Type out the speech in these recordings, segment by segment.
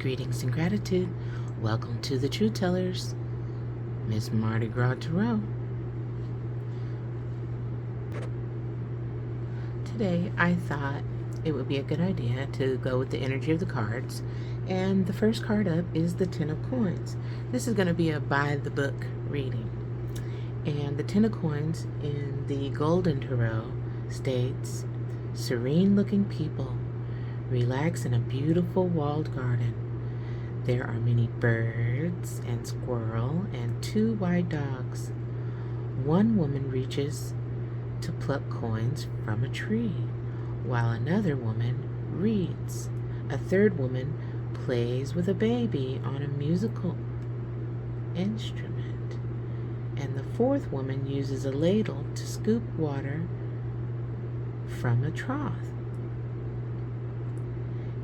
Greetings and gratitude. Welcome to the Truth Tellers, Miss Mardi Gras Tarot. Today I thought it would be a good idea to go with the energy of the cards, and the first card up is the Ten of Coins. This is going to be a by the book reading, and the Ten of Coins in the Golden Tarot states, serene looking people relax in a beautiful walled garden. There are many birds and squirrel and 2 white dogs. One woman reaches to pluck coins from a tree, while another woman reads. A third woman plays with a baby on a musical instrument, and the fourth woman uses a ladle to scoop water from a trough.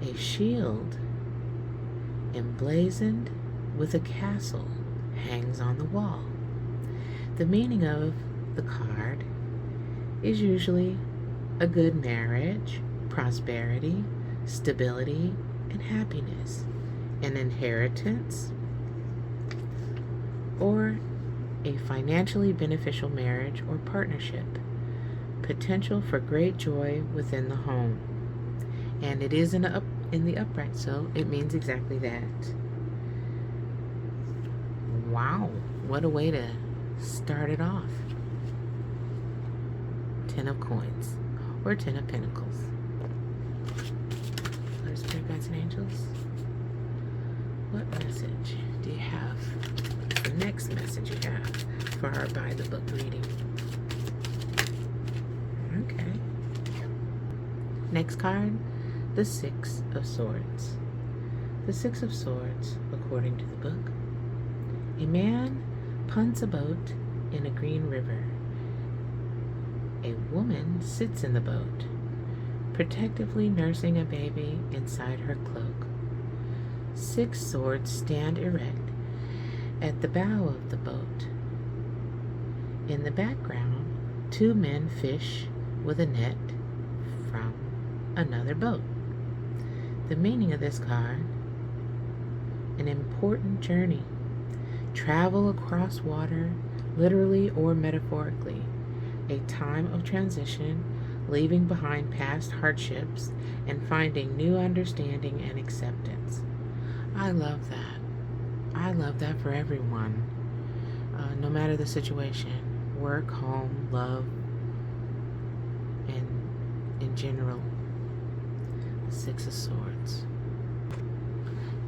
A shield emblazoned with a castle hangs on the wall. The meaning of the card is usually a good marriage, prosperity, stability, and happiness, an inheritance, or a financially beneficial marriage or partnership, potential for great joy within the home. And it is in the upright, so it means exactly that. Wow, what a way to start it off. Ten of Coins, or Ten of Pentacles. Our Spirit Guides and Angels, what message do you have? What's the next message you have for our by the book reading? Okay. Next card, the Six of Swords. The Six of Swords, according to the book, a man punts a boat in a green river. A woman sits in the boat, protectively nursing a baby inside her cloak. 6 swords stand erect at the bow of the boat. In the background, 2 men fish with a net from another boat. The meaning of this card, an important journey. Travel across water, literally or metaphorically. A time of transition, leaving behind past hardships and finding new understanding and acceptance. I love that. I love that for everyone. No matter the situation, work, home, love, and in general. 6 of Swords.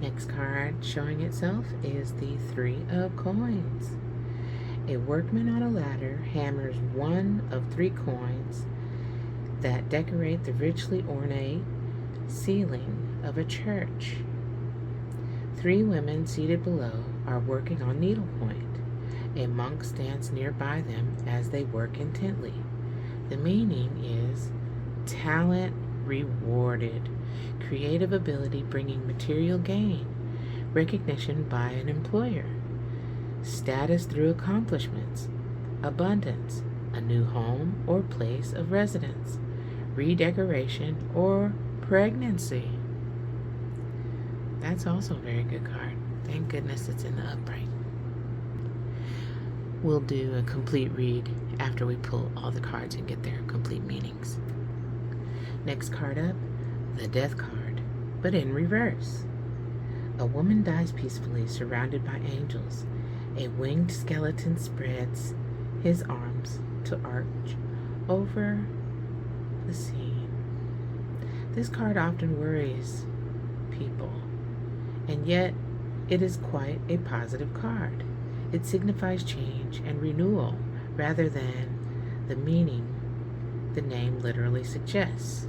Next card showing itself is the 3 of Coins. A workman on a ladder hammers one of 3 coins that decorate the richly ornate ceiling of a church. 3 women seated below are working on needlepoint. A monk stands nearby them as they work intently. The meaning is talent rewarded, creative ability bringing material gain, recognition by an employer, status through accomplishments, abundance, a new home or place of residence, redecoration, or pregnancy. That's also a very good card. Thank goodness it's in the upright. We'll do a complete read after we pull all the cards and get their complete meanings. Next card up, the Death card, but in reverse. A woman dies peacefully, surrounded by angels. A winged skeleton spreads his arms to arch over the scene. This card often worries people, and yet it is quite a positive card. It signifies change and renewal rather than the meaning the name literally suggests.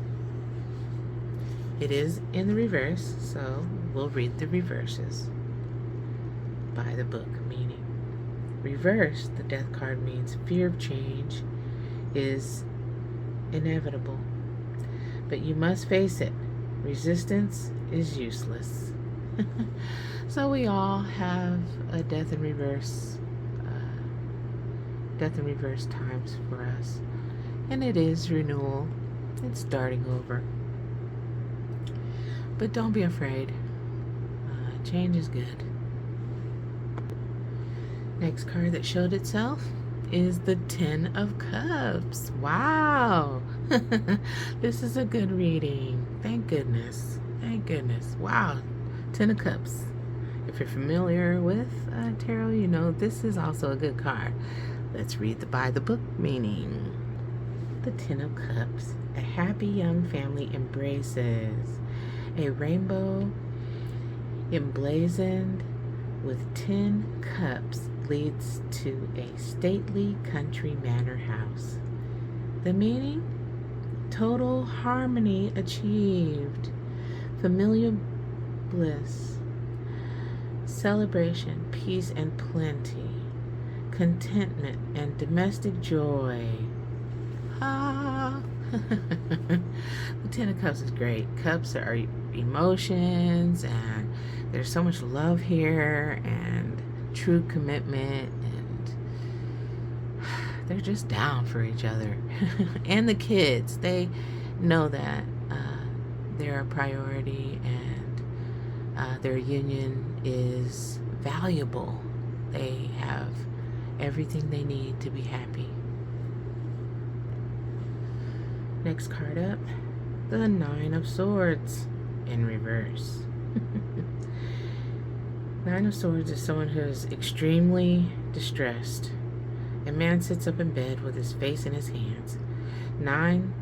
It is in the reverse, so we'll read the reverses by the book meaning. Reverse, the Death card means fear of change is inevitable, but you must face it. Resistance is useless. So we all have a death in reverse times for us, and it is renewal. It's starting over. But don't be afraid. change is good. Next card that showed itself is the Ten of Cups. Wow. This is a good reading. Thank goodness. Thank goodness. Wow. Ten of Cups. If you're familiar with tarot, you know this is also a good card. Let's read the by the book meaning. The Ten of Cups. A happy young family embraces. A rainbow emblazoned with 10 cups leads to a stately country manor house. The meaning? Total harmony achieved. Familial bliss. Celebration, peace and plenty. Contentment and domestic joy. Ah. The Ten of Cups is great. Cups are emotions, and there's so much love here and true commitment, and they're just down for each other. And the kids, they know that they're a priority, and their union is valuable. They have everything they need to be happy. Next card up, the Nine of Swords in reverse. Nine of Swords is someone who is extremely distressed. A man sits up in bed with his face in his hands. 9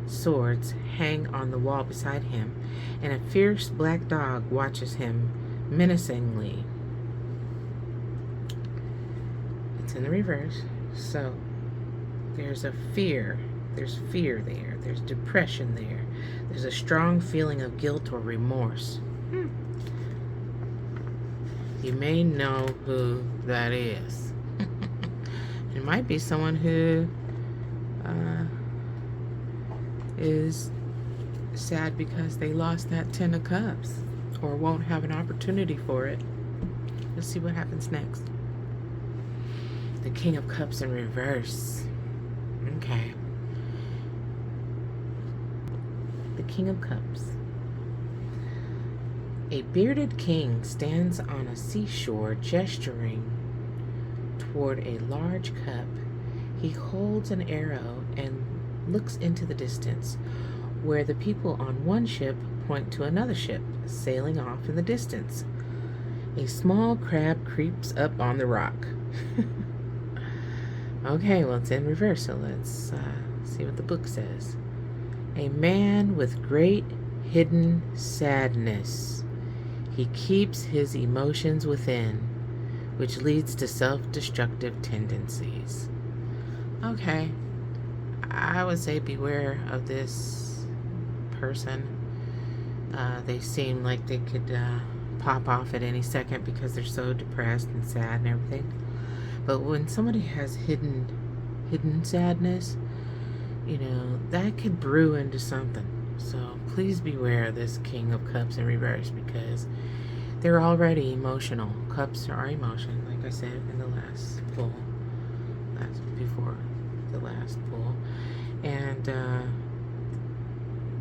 swords hang on the wall beside him, and a fierce black dog watches him menacingly. It's in the reverse, so there's a fear. There's fear there. There's depression there. There's a strong feeling of guilt or remorse. You may know who that is. It might be someone who is sad because they lost that Ten of Cups or won't have an opportunity for it. Let's see what happens next. The King of Cups in reverse. Okay. The King of Cups. A bearded king stands on a seashore gesturing toward a large cup. He holds an arrow and looks into the distance, where the people on one ship point to another ship sailing off in the distance. A small crab creeps up on the rock. Okay, well, it's in reverse, so let's see what the book says. A man with great hidden sadness. He keeps his emotions within, which leads to self-destructive tendencies. Okay, I would say beware of this person. They seem like they could pop off at any second because they're so depressed and sad and everything. But when somebody has hidden sadness, you know, that could brew into something. So please beware of this King of Cups in reverse, because they're already emotional. Cups are emotion, like I said in the last pull, before the last pull. And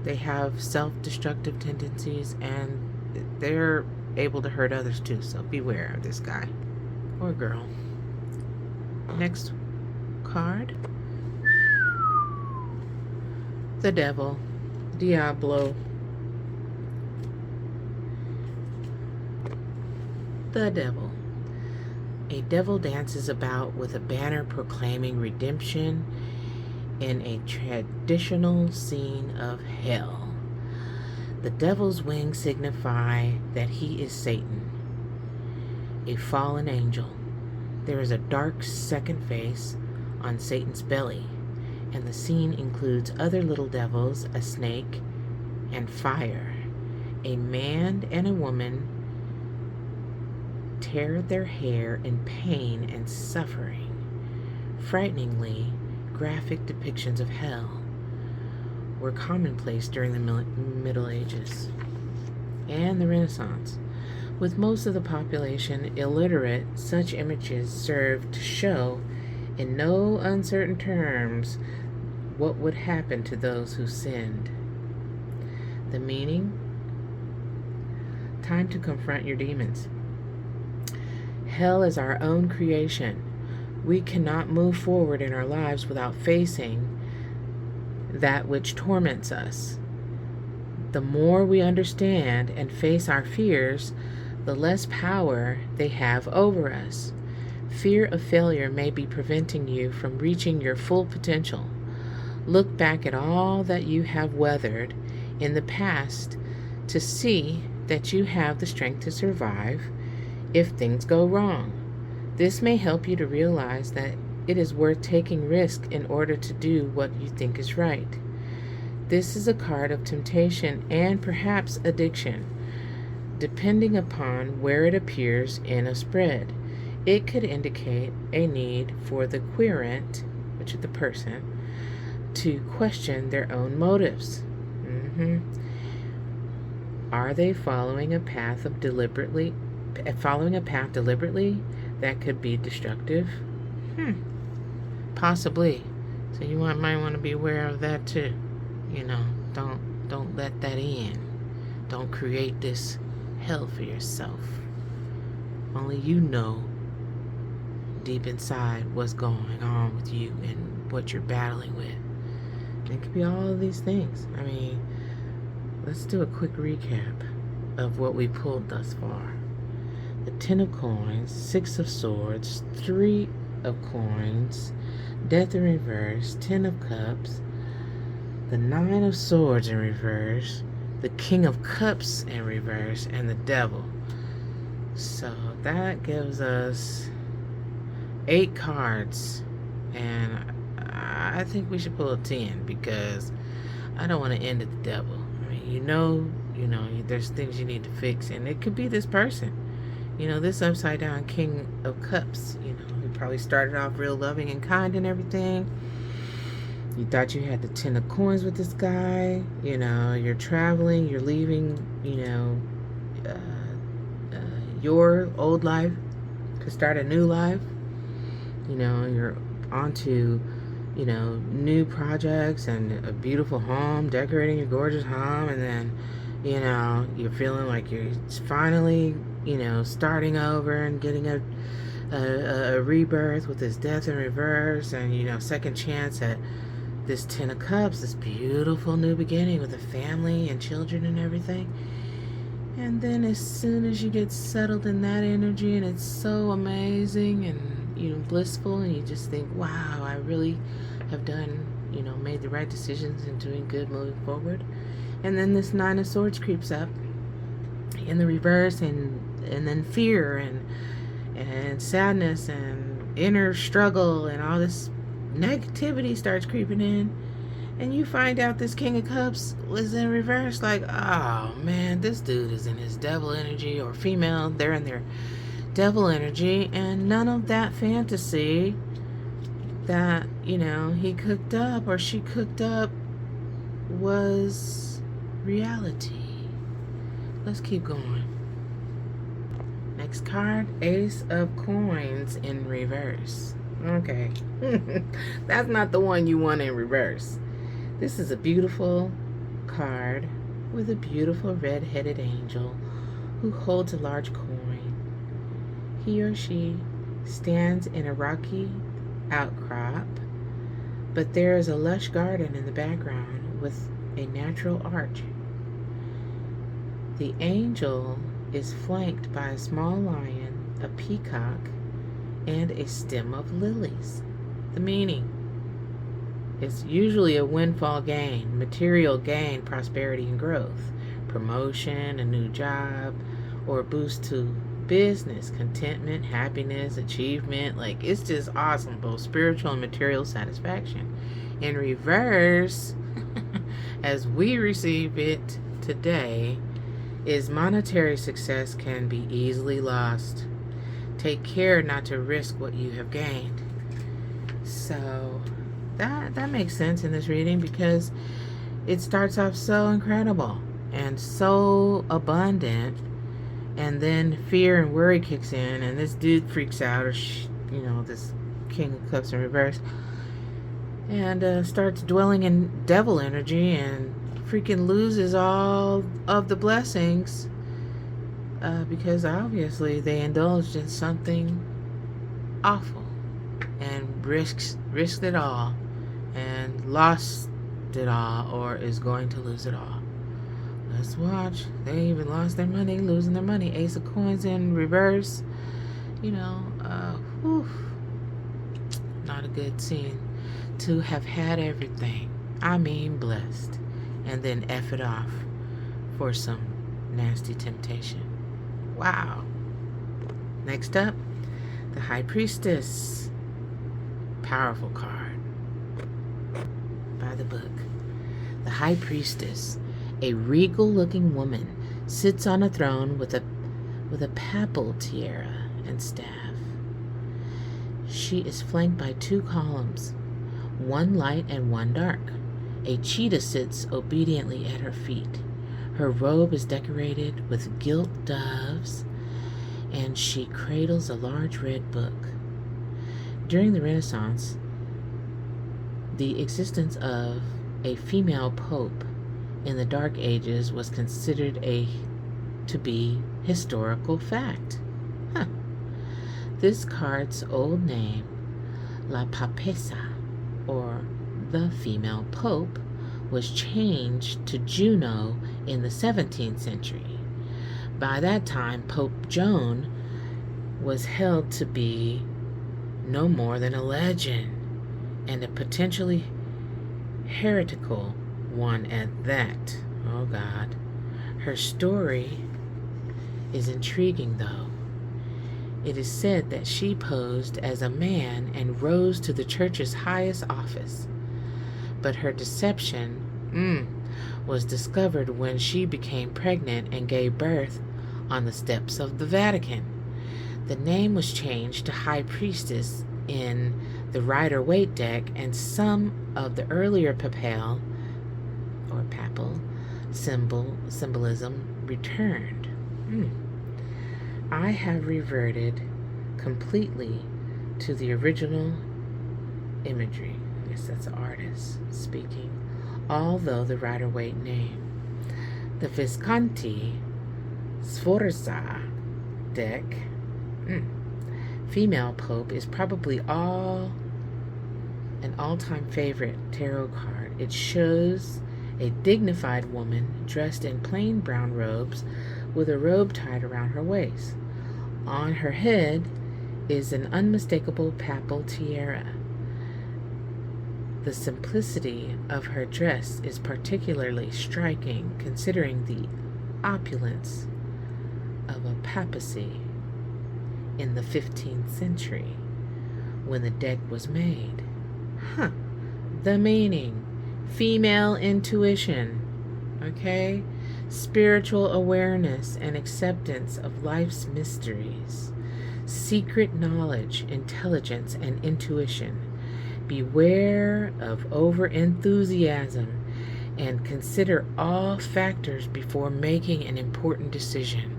they have self-destructive tendencies, and they're able to hurt others too. So beware of this guy or girl. Next card. The Devil. Diablo. The Devil. A devil dances about with a banner proclaiming redemption in a traditional scene of hell. The devil's wings signify that he is Satan, a fallen angel. There is a dark second face on Satan's belly, and the scene includes other little devils, a snake, and fire. A man and a woman tear their hair in pain and suffering. Frighteningly graphic depictions of hell were commonplace during the Middle Ages and the Renaissance. With most of the population illiterate, such images served to show in no uncertain terms what would happen to those who sinned. The meaning? time to confront your demons. Hell is our own creation. We cannot move forward in our lives without facing that which torments us. The more we understand and face our fears, the less power they have over us. Fear of failure may be preventing you from reaching your full potential. Look back at all that you have weathered in the past to see that you have the strength to survive if things go wrong. This may help you to realize that it is worth taking risk in order to do what you think is right. This is a card of temptation and perhaps addiction, depending upon where it appears in a spread. It could indicate a need for the querent, which is the person, to question their own motives. Are they following a path deliberately that could be destructive? Possibly. So you might want to be aware of that too. Don't let that in. Don't create this hell for yourself. Only you know deep inside what's going on with you and what you're battling with. It could be all of these things. Let's do a quick recap of what we pulled thus far. The 10 of coins, 6 of swords, 3 of coins, death in reverse, 10 of cups, the 9 of swords in reverse, the king of cups in reverse, and the devil. So that gives us 8 cards, and I think we should pull a 10 because I don't want to end at the devil. There's things you need to fix, and it could be this person. This upside down king of cups, he probably started off real loving and kind and everything. You thought you had the 10 of coins with this guy. You're traveling, you're leaving, your old life to start a new life. You're onto, new projects and a beautiful home, decorating your gorgeous home, and then, you're feeling like you're finally, starting over and getting a rebirth with this death in reverse, and, second chance at this 10 of cups, this beautiful new beginning with a family and children and everything. And then as soon as you get settled in that energy and it's so amazing and blissful, and you just think, wow, I really have done, made the right decisions and doing good moving forward. And then this 9 of swords creeps up in the reverse, and then fear and sadness and inner struggle and all this negativity starts creeping in, and you find out this king of cups was in reverse. Like, oh man, this dude is in his devil energy, or female, they're in their devil energy, and none of that fantasy that he cooked up or she cooked up was reality. Let's keep going. Next card, Ace of Coins in reverse. Okay. That's not the one you want in reverse. This is a beautiful card with a beautiful red-headed angel who holds a large coin. He or she stands in a rocky outcrop, but there is a lush garden in the background with a natural arch. The angel is flanked by a small lion, a peacock, and a stem of lilies. The meaning is usually a windfall gain, material gain, prosperity and growth, promotion, a new job, or a boost to business, contentment, happiness, achievement. Like, it's just awesome, both spiritual and material satisfaction. In reverse, as we receive it today, is monetary success can be easily lost. Take care not to risk what you have gained. So that makes sense in this reading, because it starts off so incredible and so abundant, and then fear and worry kicks in, and this dude freaks out, or this king of cups in reverse, and starts dwelling in devil energy and freaking loses all of the blessings because obviously they indulged in something awful and risked it all and lost it all, or is going to lose it all. Let's watch. They even lost their money, losing their money. Ace of Coins in reverse. Whew, not a good scene. To have had everything, I mean blessed, and then F it off for some nasty temptation. Wow. Next up, the High Priestess. Powerful card by the book. The High Priestess, a regal-looking woman, sits on a throne with a papal tiara and staff. She is flanked by 2 columns, one light and one dark. A cheetah sits obediently at her feet. Her robe is decorated with gilt doves, and she cradles a large red book. During the Renaissance, the existence of a female pope in the Dark Ages was considered to be historical fact. This card's old name, La Papessa, or the female pope, was changed to Juno in the 17th century. By that time, Pope Joan was held to be no more than a legend, and a potentially heretical one at that. Oh God. Her story is intriguing, though. It is said that she posed as a man and rose to the church's highest office. But her deception was discovered when she became pregnant and gave birth on the steps of the Vatican. The name was changed to High Priestess in the Rider-Waite deck, and some of the earlier papal symbolism returned. I have reverted completely to the original imagery. I guess that's the artist speaking. Although the Rider-Waite name. The Visconti Sforza deck, female pope, is probably an all-time favorite tarot card. It shows a dignified woman dressed in plain brown robes with a robe tied around her waist. On her head is an unmistakable papal tiara. The simplicity of her dress is particularly striking, considering the opulence of a papacy in the 15th century when the deck was made. The meaning: female intuition, okay? Spiritual awareness and acceptance of life's mysteries, secret knowledge, intelligence, and intuition. Beware of over-enthusiasm and consider all factors before making an important decision.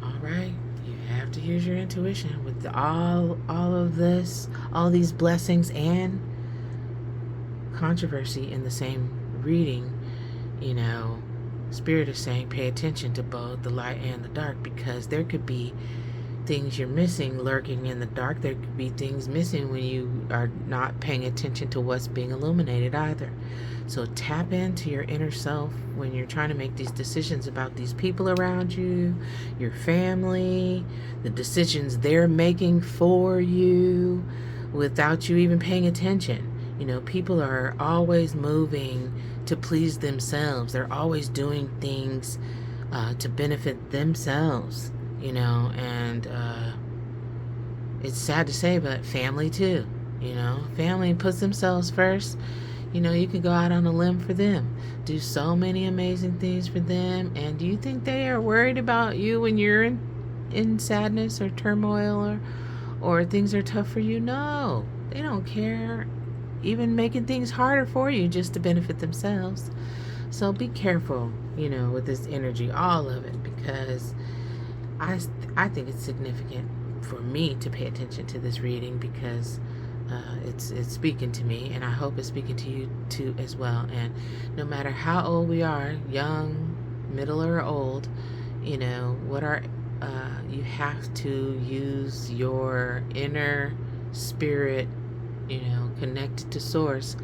All right, you have to use your intuition with all of this, all these blessings and controversy in the same reading. Spirit is saying pay attention to both the light and the dark, because there could be things you're missing lurking in the dark. There could be things missing when you are not paying attention to what's being illuminated either. So tap into your inner self when you're trying to make these decisions about these people around you, your family, the decisions they're making for you without you even paying attention. People are always moving to please themselves. They're always doing things to benefit themselves, and it's sad to say, but family too. Family puts themselves first. You can go out on a limb for them, do so many amazing things for them, and do you think they are worried about you when you're in sadness or turmoil or things are tough for you? No, they don't care. Even making things harder for you just to benefit themselves. So be careful, with this energy, all of it, because I think it's significant for me to pay attention to this reading, because it's speaking to me, and I hope it's speaking to you too as well. And no matter how old we are, young, middle, or old, You know, you have to use your inner spirit, you know, connected to source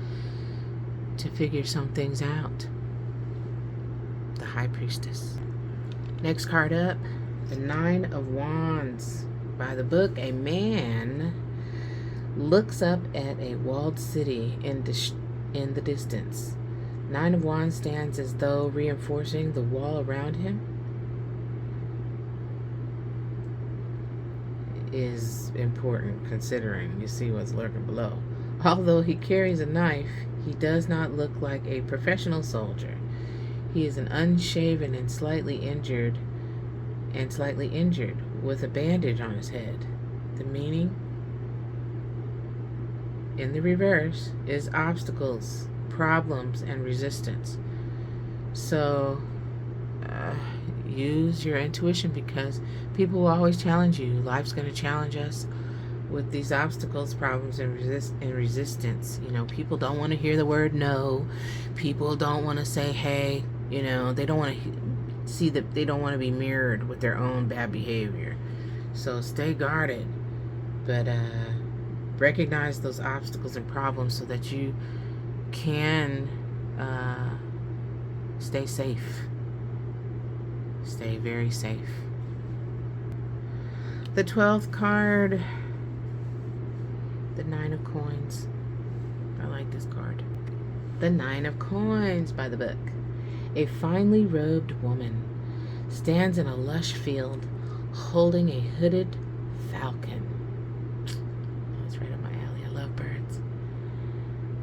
to figure some things out. The High Priestess. Next card up, the Nine of Wands. By the book, a man looks up at a walled city in the distance. Nine of Wands stands as though reinforcing the wall around him. Is important considering you see what's lurking below. Although he carries a knife, he does not look like a professional soldier. He is an unshaven and slightly injured with a bandage on his head. The meaning in the reverse is obstacles, problems, and resistance. So use your intuition, because people will always challenge you. Life's going to challenge us with these obstacles, problems, and resistance. You know, people don't want to hear the word no. People don't want to say, hey, you know, they don't want to see that, they don't want to be mirrored with their own bad behavior. So stay guarded, but recognize those obstacles and problems so that you can stay safe. Stay very safe. The 12th card, the Nine of Coins. I like this card. The Nine of Coins by the book. A finely robed woman stands in a lush field holding a hooded falcon. That's right up my alley. I love birds.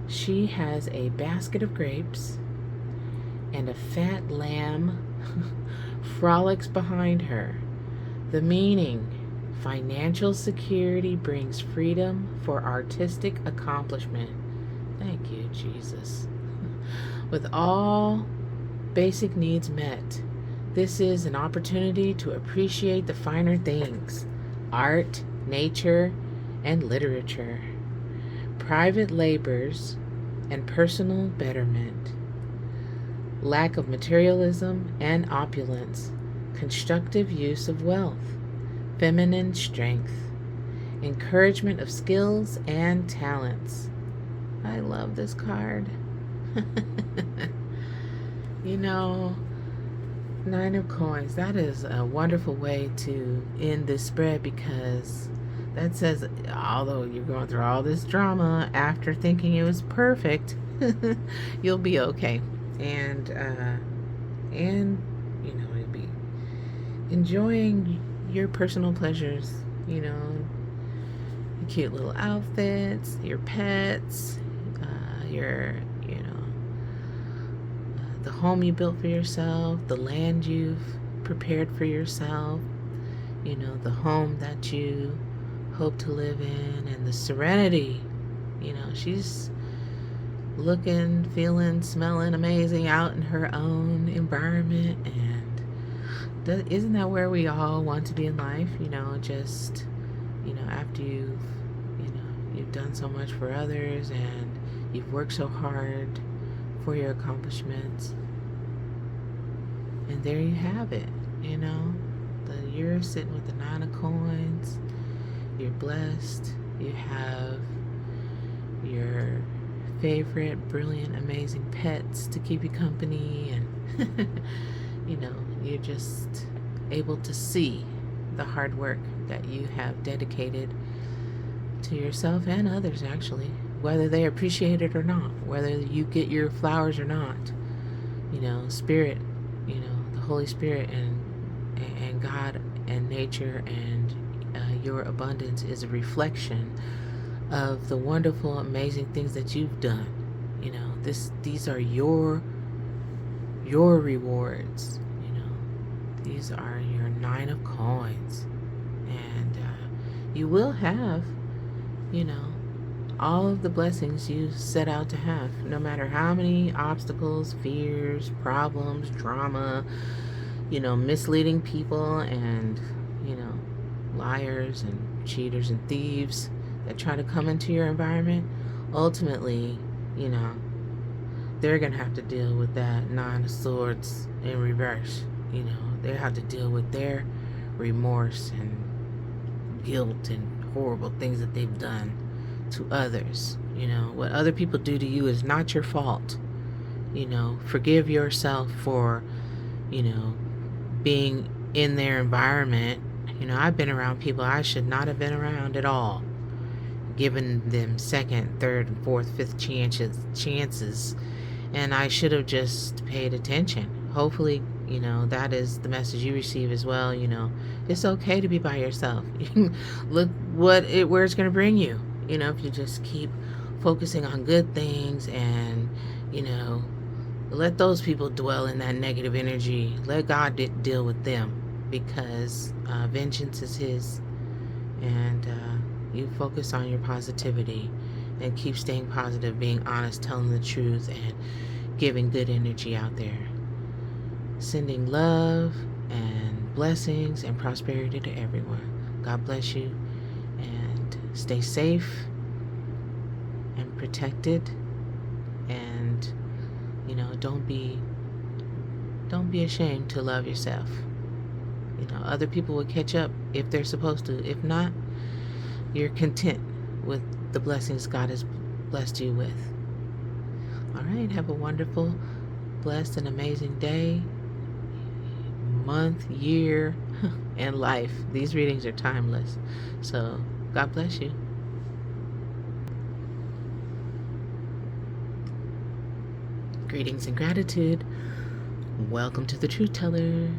She has a basket of grapes, and a fat lamb frolics behind her. The meaning: financial security brings freedom for artistic accomplishment. Thank you, Jesus. With all basic needs met, this is an opportunity to appreciate the finer things: art, nature, and literature, private labors, and personal betterment. Lack of materialism and opulence, constructive use of wealth, feminine strength, encouragement of skills and talents. I love this card. You know, Nine of Coins, that is a wonderful way to end this spread, because that says, although you're going through all this drama, after thinking it was perfect, you'll be okay. And you know, you'll be enjoying your personal pleasures, you know, your cute little outfits, your pets, your, you know, the home you built for yourself, the land you've prepared for yourself, you know, the home that you hope to live in, and the serenity. You know, she's looking, feeling, smelling amazing out in her own environment. And isn't that where we all want to be in life? You know, just, you know, after you've done so much for others and you've worked so hard for your accomplishments, and there you have it. You know, you're sitting with the Nine of Coins. You're blessed. You have your favorite, brilliant, amazing pets to keep you company, and you know, you're just able to see the hard work that you have dedicated to yourself and others, actually, whether they appreciate it or not, whether you get your flowers or not. You know, spirit, you know, the Holy Spirit and God and nature and your abundance is a reflection of the wonderful, amazing things that you've done. You know, these are your rewards. You know, these are your Nine of Coins, and you will have, you know, all of the blessings you set out to have, no matter how many obstacles, fears, problems, drama, you know, misleading people, and, you know, liars and cheaters and thieves that try to come into your environment. Ultimately, they're going to have to deal with that Nine of Swords in reverse. You know, they have to deal with their remorse and guilt and horrible things that they've done to others. You know, what other people do to you is not your fault. You know, forgive yourself for, you know, being in their environment. You know, I've been around people I should not have been around at all, giving them second, third, and fourth, fifth chances, and I should have just paid attention. Hopefully, you know, that is the message you receive as well. You know, it's okay to be by yourself. Look where it's going to bring you. You know, if you just keep focusing on good things and, you know, let those people dwell in that negative energy. Let God deal with them, because vengeance is His. And you focus on your positivity and keep staying positive, being honest, telling the truth, and giving good energy out there. Sending love and blessings and prosperity to everyone. God bless you, and stay safe and protected. And, you know, don't be ashamed to love yourself. You know, other people will catch up if they're supposed to. If not, you're content with the blessings God has blessed you with. All right, have a wonderful, blessed, and amazing day, month, year, and life. These readings are timeless. So, God bless you. Greetings and gratitude. Welcome to the Truth Teller.